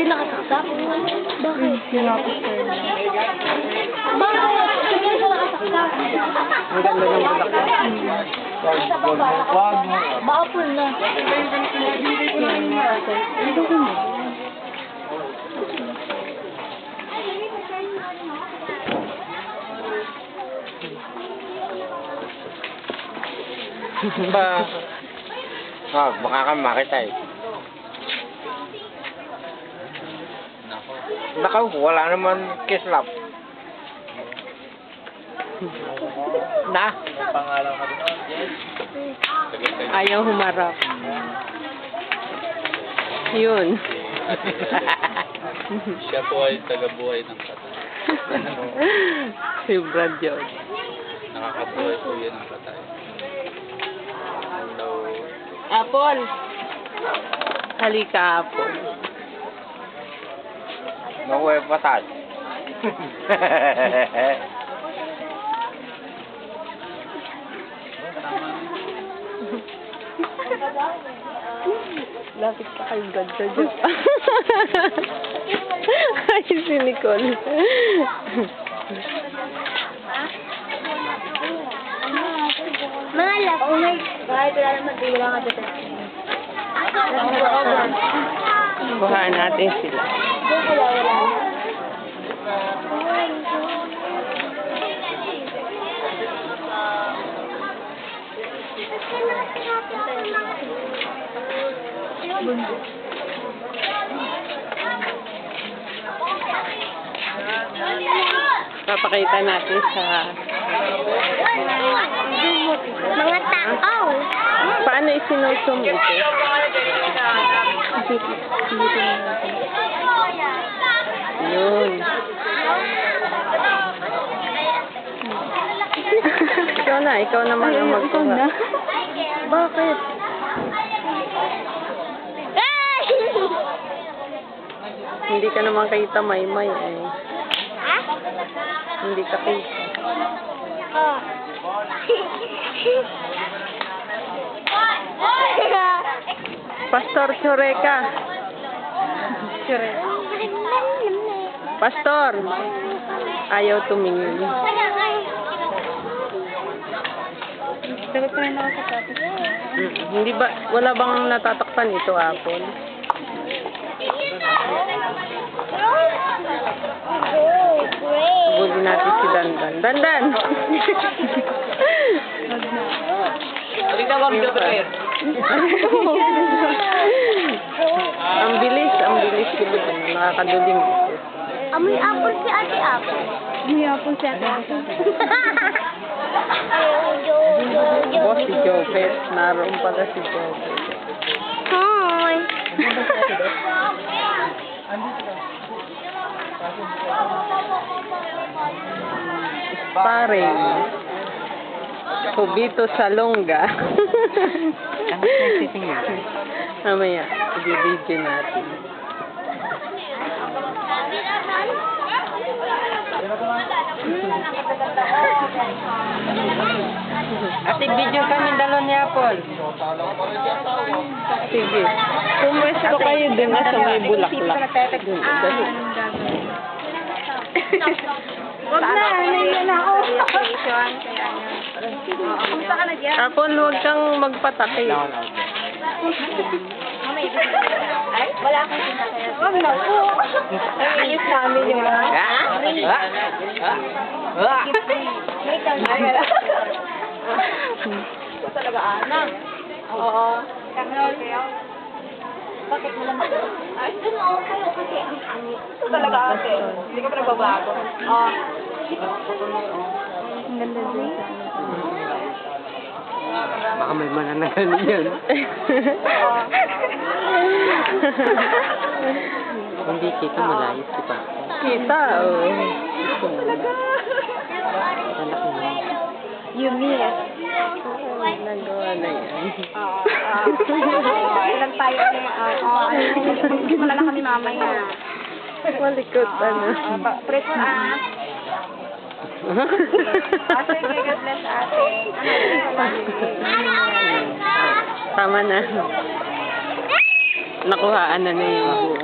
Hindi nakasaksak? Bakit? Sinapos ko yun. Bakit? Hindi na nakasaksak. Ang ganda ng bulaklak. Wag mo. Baka full na. Ito ko mo. Ba? Baka ka makita eh. Nakaw, wala naman kislap. Na? Pangalan ka doon, Jen. Ayaw humarap. Yun. Siya po ay tagabuhay ng patay. Si Brad yun. Nakakabuhay po yan ng patay. Hello. Apple. Halika, Apple. Nakuha yung patas. Lapit pa kay God sa Diyos. Ay, si Nicole. Mga last. Oh my. Kahit wala naman, di wala nga dito. Kuhaan natin sila. Wala. Papakita natin sa... Mga tao. Paano isinusum ito? Yun. Ikaw naman ang magkuha. Bakit? Hindi ka naman kita maymay eh. Ha? Hindi ka kita. Oh. Pastor Choreka. Pastor. Ayaw tumingin. Dapat pa rin ako sa tapos. Hindi ba, wala bang natatakpan ito, Apple? Buli natin si Dandan. Dandan! Hindi ka mag-prepare. Ang bilis yun. Nakakaduling. Amoy apple si Ate Apple. Amoy apple si Ate Apple. Boss, si Jopet. Naroon pala si Jopet. Hi. Sparring. Kubito sa longga. Ano nagsitingin? Mamaya, i-video natin. Ate, video kami dalawa ni Apple. Sige. Pumwesto kayo dun sa may bulaklak. Dun, dali. Wag na, nangyay na ako. Apple, huwag kang magpatake. Ay, wala akong sinasaya. Wag na po. Ayos namin yun. May kanya. Ito talaga, anak. Oo. Bakit mo lang ito? Ay, doon ako kayo kasi ang angit. Ito talaga, ate. Hindi ka pa nagbabago. Oo. Ang ganda din. Baka may mananagaling yan. Hindi kita malayos si Papa. Kita, oh. Anak mo. You miss. Nagawa na yan. Ilan tayo niya? Wala na kami mamaya. Malikot, ano. Pray for us. Ate, God bless ate. Tama na. Nakuhaan na yung buo.